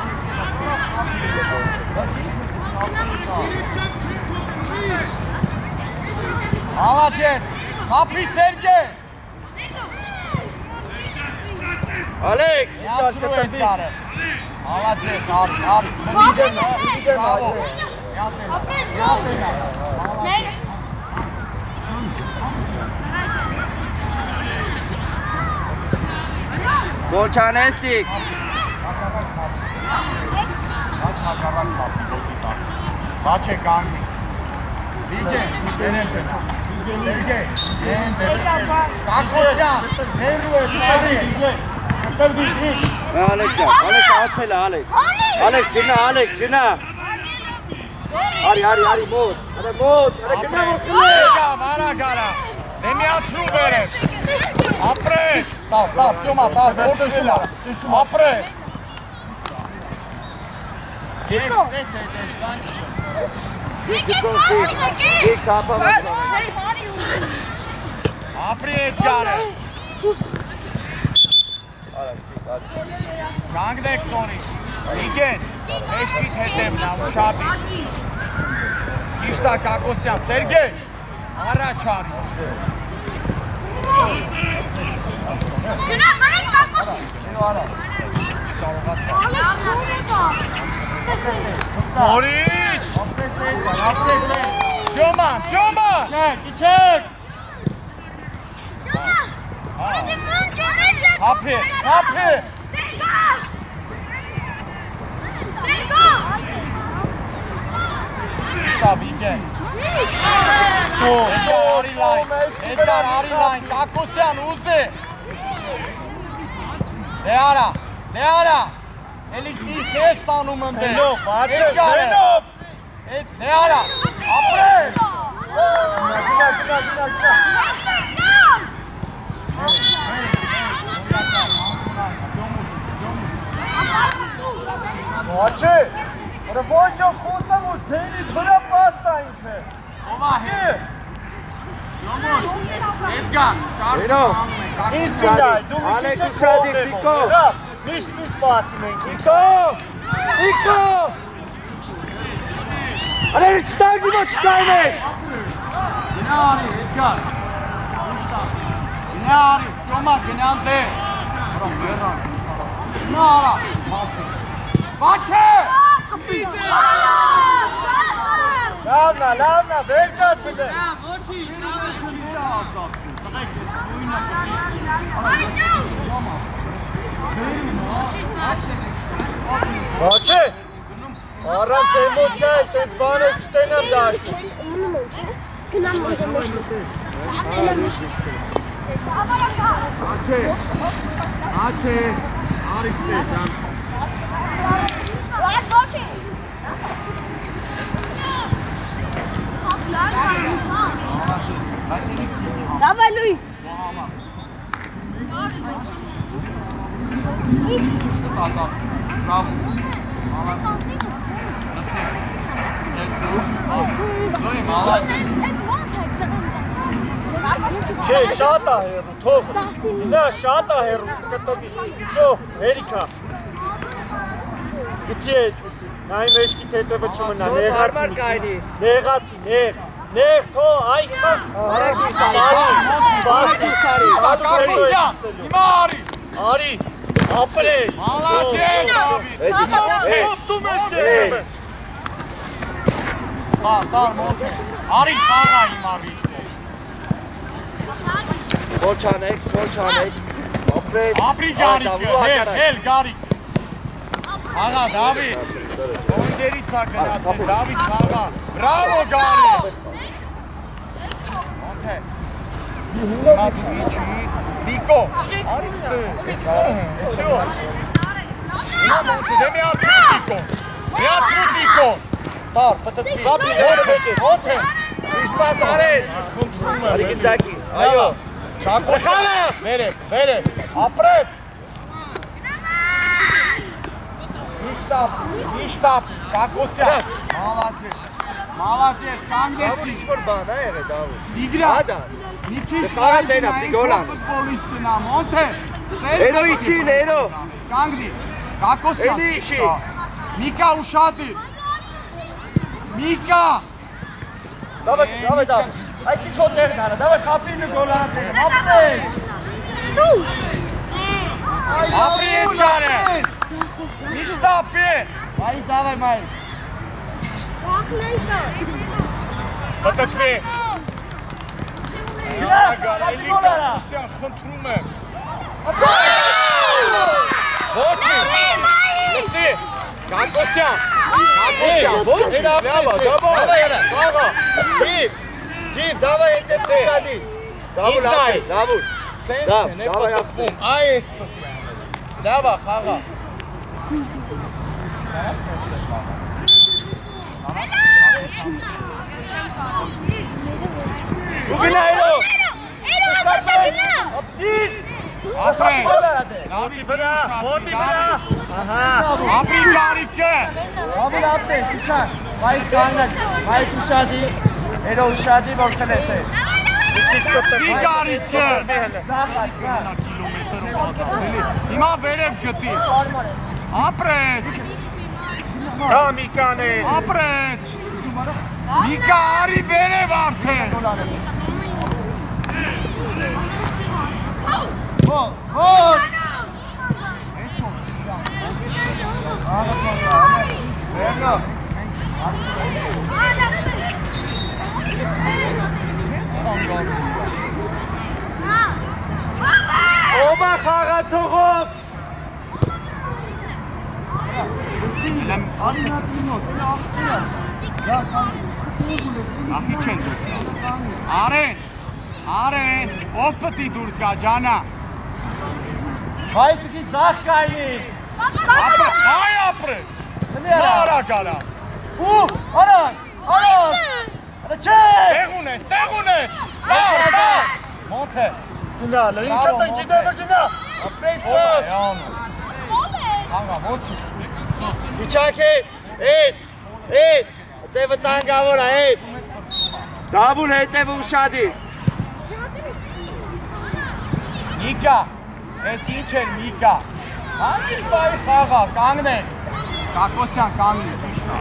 եկել է, Молодец! Խափի Սերգե։ Alex. Միացրու Էդգարը։ Молодец, արի։ Բրավո։ Bolçanestik. Բայց հակառակ խափի ոտի տակ։ Բաչ է կանգնի։ Վիգեն, դերել բենա։ Սերգե, դեն դերել։ Կակոսյան, հերու է, բարի։ Alex, Alex, atsela Alex. Ալեքս գնա Արի մոտ գնա Վարա գարա Դեմիացրու վերես Ապրե Տավ Տյոմա որտելա Ապրե Գեք սես է դեշտան Ապրի Էդգարը Կանգնեք ծոնից Իգեն Մեջքից հետև նավ շատի Ճիշտա Կակոսյան Սերգեյ Առաջ արի Գնա վարեք Կակոսի Մորիչ Տյոմա Իչեք Հապի Շտավ Իգեն Էդգար արիլայն Կակոսյան ուզե Դե արա Էլի իխ ես տանում եմ դե Էդգարը Դե արա ապրեր Աչե, ռվոյջով խոսամ ու ձենիդ վրա պաստա ինձ է Ովա հետ Յոմուշ Էդգար Ինձ գնայ, դու մի քիչ է կողնեմ Միշտ մի սպասիմ ենք Իքո Ալեր չտագի մոտ չկային ես Գնա արի Էդգար Գնա արի Տյոմա գնան դե Գնա արա Բաչե Լավնա, վեր կացել է Ոչի Տղեք ես բույնը Աչե, առանց էմոցիա էլ տես բաներ չտենամ դաշում Գնամ մոտը մոշնի Աչե Արիս դե ջան Давай, Люй! Bravo. Չէ, շատ է հեռու, թող Նա շատ է հեռու, կտովի Սո, հերիքա Գտի է էջուսի Նայ մեջքի թետևը չմնա, նեղացի, նեղ թո, այ հիմա Սպասի Կակոսյան, հիմա արի Արի, ապրե Մալացել, Դու մեզ տերեմ է Տար մոտ է Արի խաղա հիմա ռիսկով Ոչ անեք Ապրի գարիքը, հել գարիք Աղա Դավիթ Կոնդերից է գնացել, Դավիթ խաղա Բրավո գարիք Հիմա դու իչի Դիկո Միացրու Դիկո Տար, պտտվի Ոտ է Իշպաս արել Արիգինդակի Այո Կակոսյան Վերեք Ապրես Իշտապ Կակոսյան Մալացեց կանգեցի Ինչ-որ բան է եղե Դավիթ Իգրա Նիչիշ նայնա ֆուսվոլիստ նամ Օնթե Էրո իչի էրո Կանգնի Կակոսյան Էլի իչի Միկա ուշատի Միկա Դավիթ Այսի քո տեղն արա դավայ խափինը գոլանա տեղը Ապրի Էդգարը Միշտապի Մայր դավայ մայր Պտտվի Էլի Կակոսյան խնդրում եմ Ոչի Լսի Կակոսյան Ոչի Լավա Դավա Ջիվ դավայ այդպես ուշադի Դավուր Սենց են է պտտվում Այ ես պտտվում Լավա խաղա Ուգնայրո։ Ապրես։ Լավի վրա, ոտի վրա։ Ահա, ապրի կարիքը։ Ամեն ապտես, իչան, այս կանգնած, այս ուշադի, երո ուշադի որքնես է։ Ի կարիքը։ Հիմա վերև գտի։ Ապրես։ Հա Միկան է։ Ապրես։ Միկա արի վերև արդեն։ Հոտ։ Վերնո։ Ոմա խաղացողով։ Ախի չեն դուրս գա։ Արեն, ով պտի դուրս գա, ջանա։ Այս պիտի սաղ կայնի։ Այ ապրես։ Մարա գալա։ Ու, արան։ Ադա չէ։ Տեղ ունես։ Դար։ Մոթե։ Գնա, ինքն գիտեմ գնա։ Ապրես ծով։ Անգա, ոչի։ Իչակ է, հետևը տանգավոր է, դավուր հետևը ուշադի։ Միկա, ես ինչ էր Միկա։ Հանգիստ բայ խաղա, կանգնեք։ Կակոսյան կանգնի, ճիշտ է։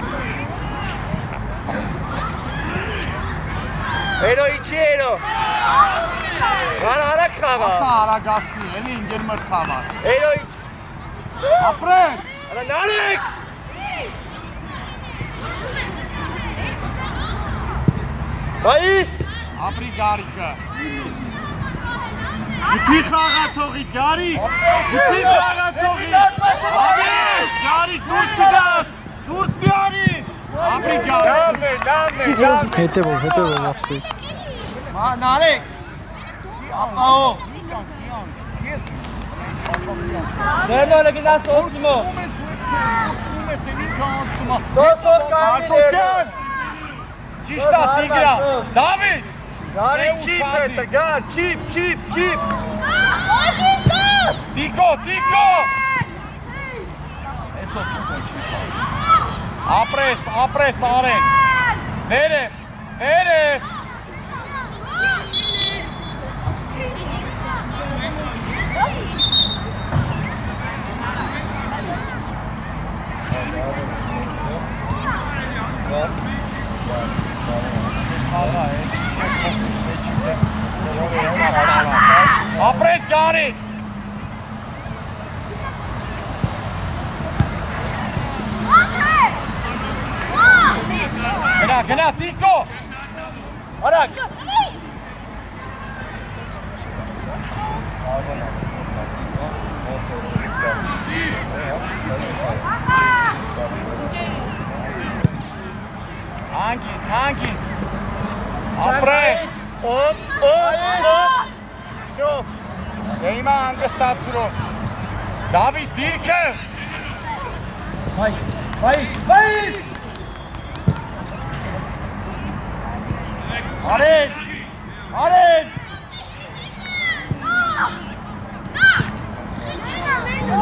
Հերո իչի հերո։ Հարակ խաղա։ Ասա հարագասնի, էլի ինգեր մրցավար։ Հերո իչ։ Ապրես։ Արա նարեք։ Բայիս։ Ապրի գարիկը։ Գիտի խաղացողի գարիկ։ Գիտի խաղացողի։ Ապրես, գարիկ դուրս չգաս։ Դուրս մի արի։ Ապրի գարիկ։ Լավն է։ հետևով ասպի։ Նարեք։ Ապահով։ Վերնո լգնաս օսիմո։ Սոստով կանգնի Արկոսյան։ Ճիշտ է Տիգրա։ Դավիթ։ Գարիկ քիպ հետը, գար, քիպ։ Տիկո։ Էսո Տիկո չի խաղ։ Ապրես արեն։ Վերև։ Ապրես գարիկ։ Գնա Տիկո։ Արակ։ Հանգիստ։ Ապրես։ Օպ։ Շո։ Հիմա հանգստացրո։ Դավիթ դիրքը։ Բայիս։ Արեն։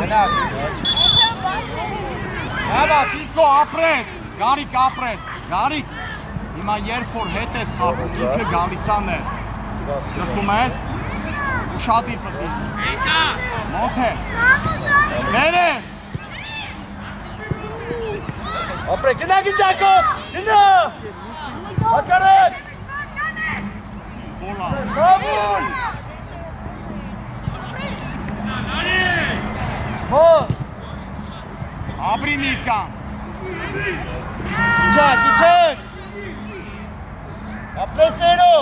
Գնա։ Հավա Տիկո ապրես։ Գարիկ ապրես։ Գարիկ։ Հիմա երբ որ հետ ես խաղում, ինքը գալիս է ներս։ Լսում ես։ Ուշադիր պետք է։ Մոթե։ Վերև։ Ապրե, գնա գինդակով, գնա։ Հակարեք։ Կոլա։ Կամուն։ Հոտ։ Ապրի Միկան։ Իչակ։ Ապրեսերո։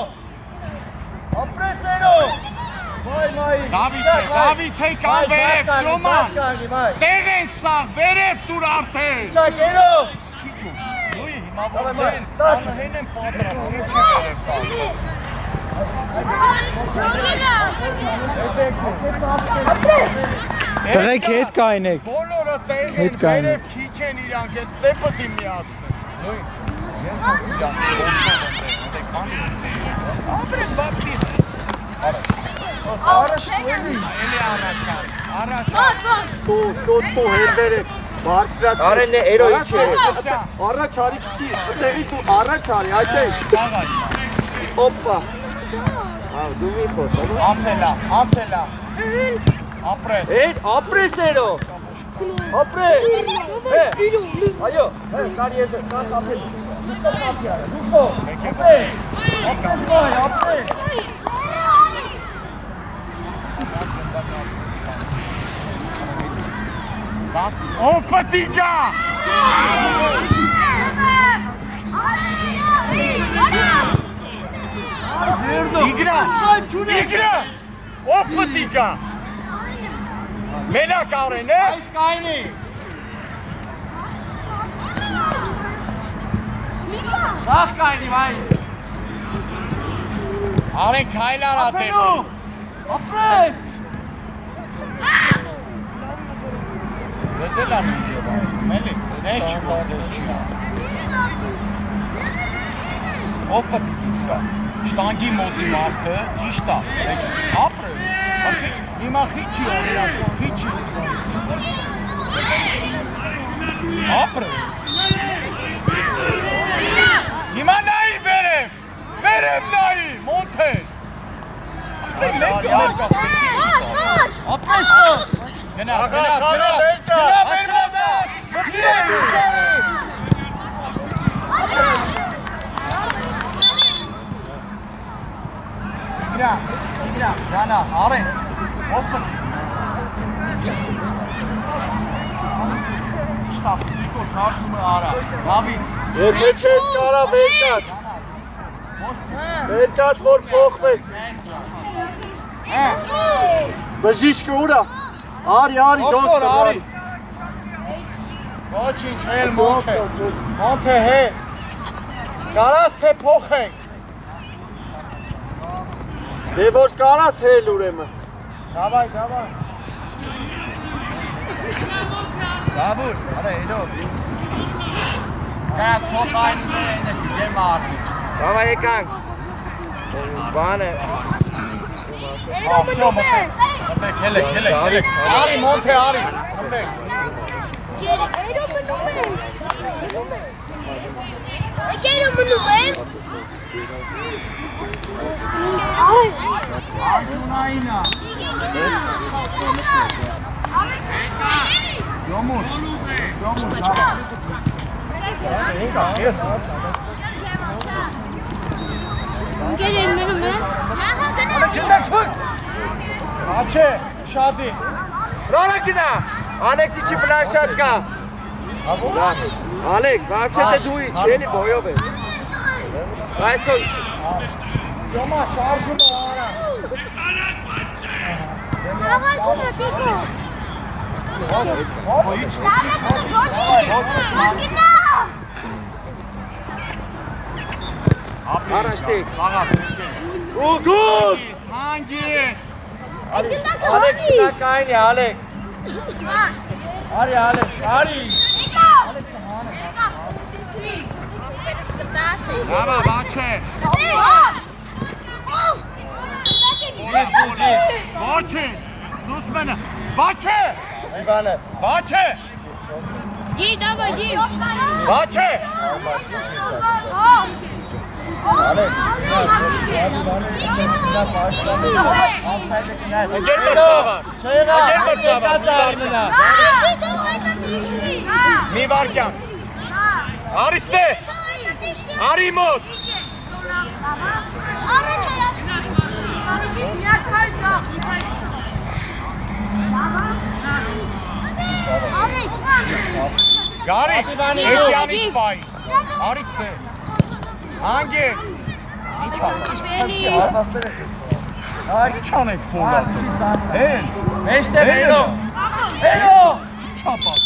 Դավիթ է կան վերև, Կլոման։ Տեղ են սաղ, վերև տուր արդեն։ Իչակ, հերո։ Չիքո, նույ հիմա որ դեն, ստանը հեն են պատրաստ, հեն չի վերև սաղ։ Տղեկ հետ կայնեք։ Բոլորը տեղ են, Հետ կայնեք։ վերև քիչ չեն իրանք, այդ ստեպը դի միացնեն։ Նույն։ Ես իրանք ապրես բապտի։ Առաջ էլի առաջ։ Տո հերբերը բարձրացի։ Արենն է էրոյի չէ։ Առաջ արի քցի, տեղի դու առաջ արի, այդ է։ Օպա։ Դու մի խոսա։ Անցելա։ Ապրես։ Էդ ապրեսներո։ Ապրես։ Այո, կարի ես կան ապրես։ Դուք կապի արա, դուք։ Ապրես։ Ապրես։ Ով պտիկա։ Իգրա, ով պտիկա։ Մենակ Արեն է։ Այս կայնի։ Սաղ կայնի, վայ։ Արեն քայլ արա տեղը։ Ապրես։ Ես էլ եմ ինչ եմ ասում, էլի, ես չի որ ձեզ չի ով պտիկա, շտանգի մոտի մարդը, ճիշտ է, ապրես, հիմա խիչի օրինակ, խիչի, ապրես, հիմա նայի վերև նայի, մոնթե, Ապրես տոս։ գնա, Իգրա, գանա, Արեն, ով պտիկ։ Շտապ, Նիկո, շարժումը արա, Դավիթ։ Եթե չես կարա վերկաց որ փոխվես։ Բժիշկը ուրա։ Արի, դոկտոր, արի։ Ոչինչ, հել մոնթե հել։ Կարաս թե փոխենք։ Դե որ կարաս հել ուրեմն։ Դավայ։ Բաբուր, արա էլո։ Կարա փոխային մենը դեմ արցիչ։ Բաբա եկանք։ Բանը։ Մտեք, հելեք։ Արի, մոնթե, արի։ Մտեք։ Արգունայինա։ Յոմուր, ես։ Աչե, շադի։ Ռորա գնա։ Անեքսի պլանշատկա։ Ալեքս, вообще-то դուի չելի բոյով է։ Այսօ Յոմա, շարժումը արա։ Առաջ տեք։ Ուգուտ։ Հանգի։ Ալեքս գնա կայնի, Ալեքս։ Արի, Ալեքս, արի։ Բաբա, բաչե։ Բաչե։ Սուս մենը։ Բաչե։ Այբանը։ Բաչե։ Բաչե։ Գեր մրցավար։ Մի վարկյան։ Արիստե։ Արի մոտ։ Գարի, էսյանից պայի։ Արիստե։ Հանգես։ Ինչ անեք ֆոլատը։ Էլ։ Մեջտե վերո։ Վերո։ Ինչ ապաս։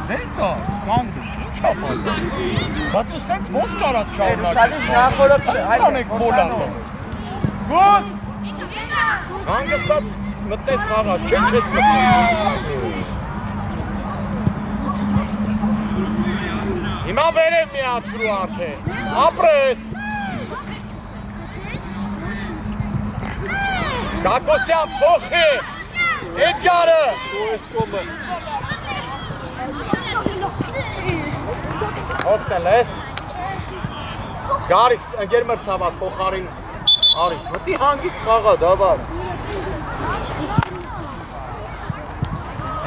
Վերկա, կանգնի, ինչ ապաս։ Բա դու սենց ոնց կարաս շարունակես։ Շալի նախորդ չէ, Ինչ անեք ֆոլատը։ Գոտ։ Հանգստած մտնես խաղաց, չես մտնես։ Հիմա վերև միացրու արդեն, ապրես։ Գակոսյան փոխի, Էդգարը։ Ու ես կոմը։ Հոտկել ես։ Գարի, ընգեր մրցավատ, փոխարին արի, մտի հանգիստ խաղա, դավար։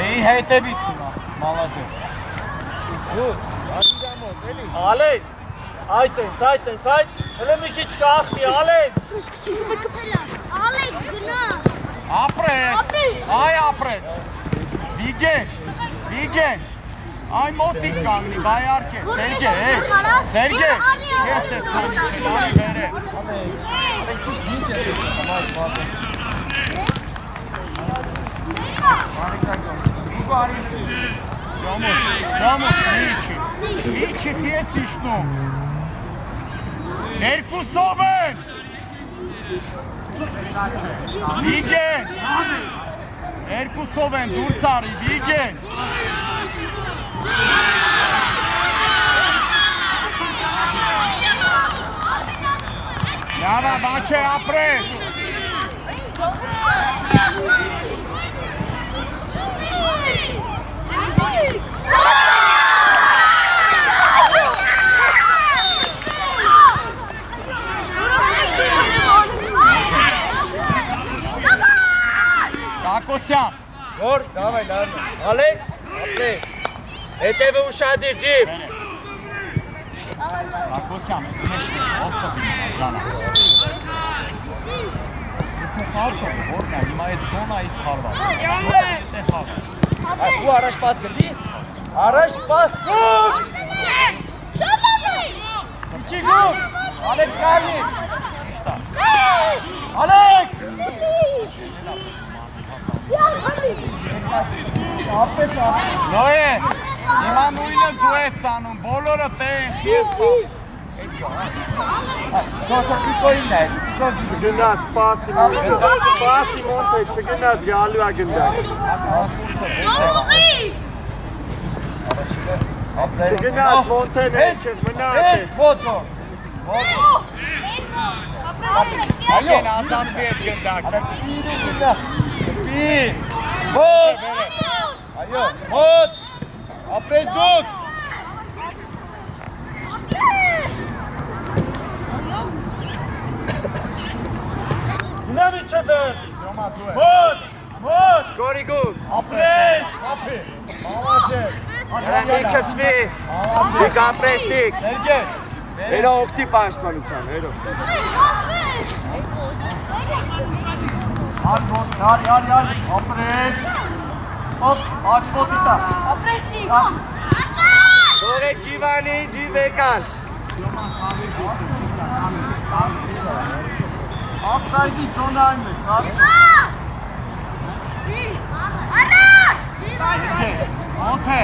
Էի հետևից հիմա, մալաձև։ Ալեն, այդ, հլը մի քիչ կախվի, Ալեն։ Ալեքս գնա։ Ապրես, այ ապրես։ Վիգեն, այ մոտիկ կանգնի, բայ արկե, Սերգե, ես է թանցի, բարի վեր է։ Ժամոտ, միչիք ես իշնում։ Ներկուսով են։ Վիգեն, երկուսով են դուրս արի, Վիգեն։ Լավա, բաչե ապրես։ Կակոսյան։ Որ, դավայ, Ալեքս, ապրես։ Հետևը ուշադիր, ջիվ։ Կակոսյան, մեջն է, ոտքով զանա։ Դու խաղը, որն է, հիմա այդ զոնայից խարված։ Դե խաղը։ Ու առաջ պաս գտի։ Առաջ պաս, գուտ։ Իչի գուտ։ Ալեքս կարնի։ Ալեքս։ Նոյե, հիմա նույնը դու ես անում, բոլորը տեն, ես պապ։ Թոթոքիկոյին է, Գնաս, սպասի մոնտեջ, գնաս գալու է գնդակ։ Գնաս, մոնտեն էքև, մնաց է։ Ոտո։ Այգեն ազատվի էդ գնդակը։ Ոտո։ Այո, հոտ, ապրես գուտ։ Նամի չդր, մոտ, Գորի գուտ։ ապրես, մալաց է։ Մի կծվի, մի կապրես տիկ։ Սերգե, Հերո ոգտի պաշտպանության, հերո։ Ապրես, հոպ, աչվոտի տա։ Գորեք ջիվանի, ջիվ եկալ։ Ավսայդի ծոնայում ես, Սերգե, մոթե,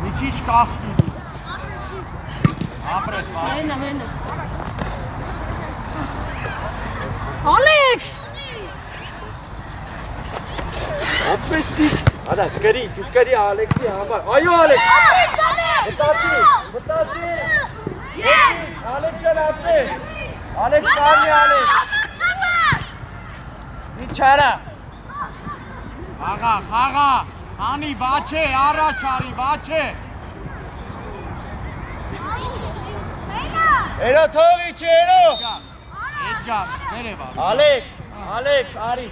մի քիչ կախվի դու։ Ապրես, վար։ Ալեքս։ Ապրես տիկ։ Ադա, կրի, դու կրի Ալեքսի համար։ Այո, Ալեքս։ Մտացի։ Ալեքս ջան ապրես։ Ալեքս կարնի Ալեքս։ Իչարա։ Խաղա, հանի, բաչե, առաջ արի, բաչե։ Հերո թող իչի, հերո։ Էդգար, ներև արի։ Ալեքս, արի։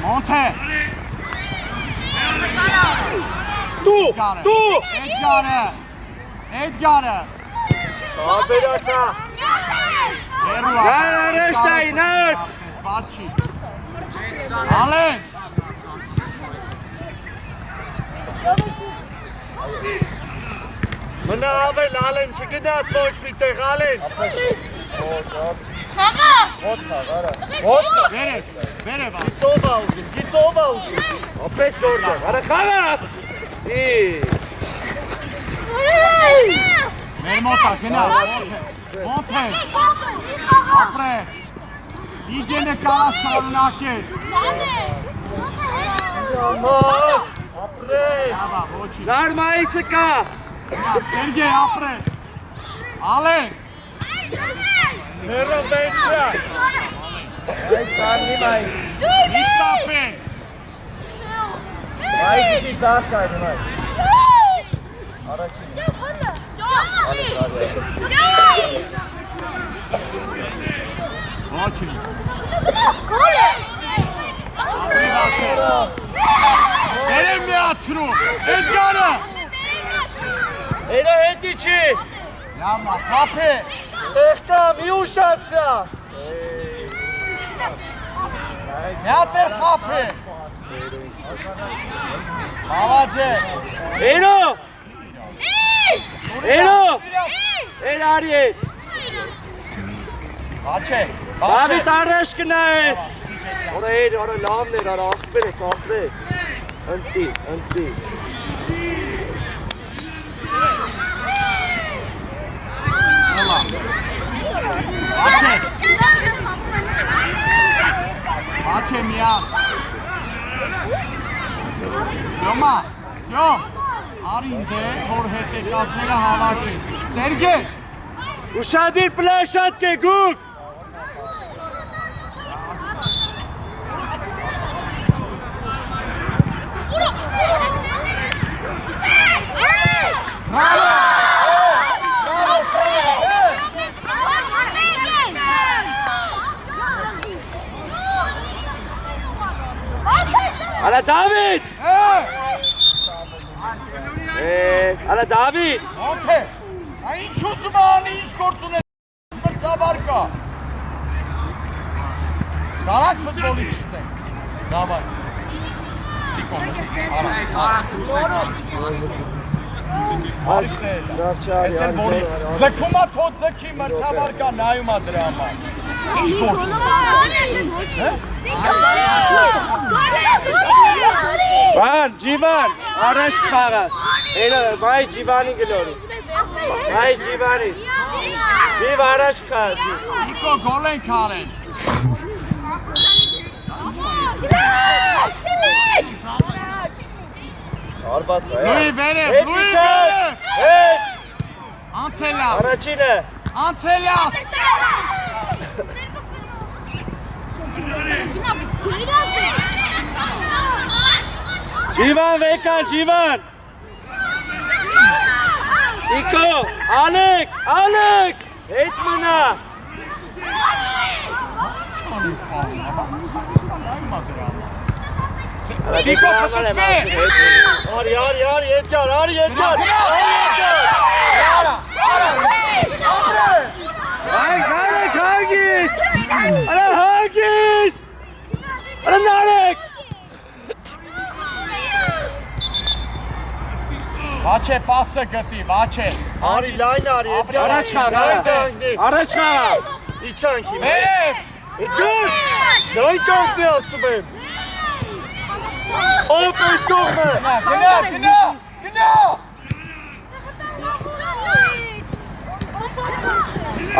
Մոնթե։ Դու, Էդգարը։ Աբերակա։ Հերու Նարեշտայի, նար։ Բաչի։ Ալեն։ Մնա ավել, Ալեն, չգնաս ոչ մի տեղ, Ալեն։ Վերև արի։ Գիծով ուզում։ Ապրես գորջը, արա խաղաք։ Մեր մոտա, գնա, մոնթե, ապրես, իգենը կարաս շարունակեր, Ապրես։ Աղա, ոչինչ։ Նարմայիսը կա։ Սերգեյ, ապրե։ Ալեն։ Հերո բեստրա։ Այս բանի մայ։ Իշտապեն։ Մայիսի ծաղ կայնի մայ։ Առաջին։ Ոչինչ։ Երեմ միացրու, Էդգարը։ Էնա հետի չի։ Լավնա, խապե։ Տեղկա, մի ուշացրա։ Միատեր խապե։ Մալաձե։ Էնո։ Էնո։ Էն արի է։ Բաչե, Բավիտ առաջ կնայես։ Որը լավն էր, արա աղբեր ես, աղբեր։ Ընտի։ Բաչե միատ։ Յոմա, յոմ, արին դե, որ հետեկազները հավաչես։ Սերգե, Ուշադիր պլաշատ կե գուկ։ Արա Դավիթ։ Արա Դավիթ։ ոնթե, ինչ ուզում անի, ինչ գործ ունես, մրցաբար կա։ Կարակ ֆուտբոլի չսենք, դավայ։ Տիկոն, Այսեր որի, ձգումա թո ձգի մրցաբար կա, նայումա դրա համար։ Ինչ գործ Վան, Ջիվան, առաջ խաղաս։ Էնը, մայս Ջիվանի գլորի։ Մայս Ջիվանի։ Ջիվ առաջ խաղաս։ Տիկո գոլ են քարեն։ Արբաց է։ Լուի վերև, Լուի Հետ, վերև։ հետ, Անցելյա, առաջինը։ անցելյաս։ Ջիվան վեկան, Ջիվան։ Իկո, Ալեք, հետ մնա։ Իկո փտուտվի։ Արի, Էդգար, արի, Էդգար։ Նարեկ, հագիստ։ Արա հագիստ։ Արա նարեկ։ Վաչե պասը գտի, վաչե։ Արի, լայն արի, Էդգար։ Առաջ խաղա։ Առաջ խաղա։ Իչանքի։ Վերև, Էդգար, լայն կողմն է ասում եմ։ Օպ ես կողմը։ գնա։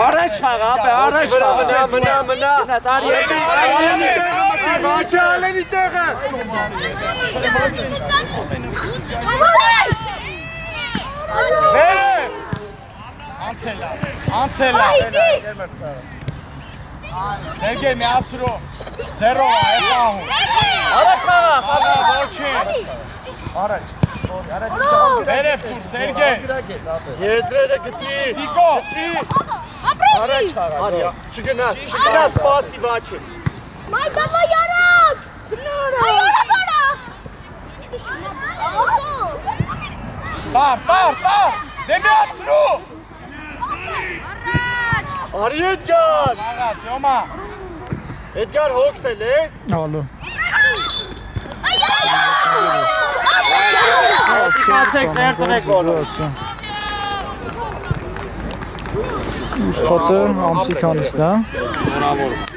Առաջ խաղա, ապե, առաջ խաղա։ Մնա։ Գնա, տարի հետի։ Վաչե Ալենի տեղը։ Վերև, անցելա։ Սերգեյ միացրու, ձերով է պահում։ Առաջ խաղա։ Աղա, ոչինչ։ Վերև տուր, Սերգեյ։ Եզրերը գտի։ Տիկո, Առաջ խաղա։ Արի, չգնաս, սպասի Վաչե։ տար, դե միացրու։ Արի Էդգար։ Աղաց, յոմա։ Էդգար հոգնել ես։ Ալո։ Կացեք ձեր տնեք գոլը։ Ուշտատը ամսիքանիստ է։ Բրավո։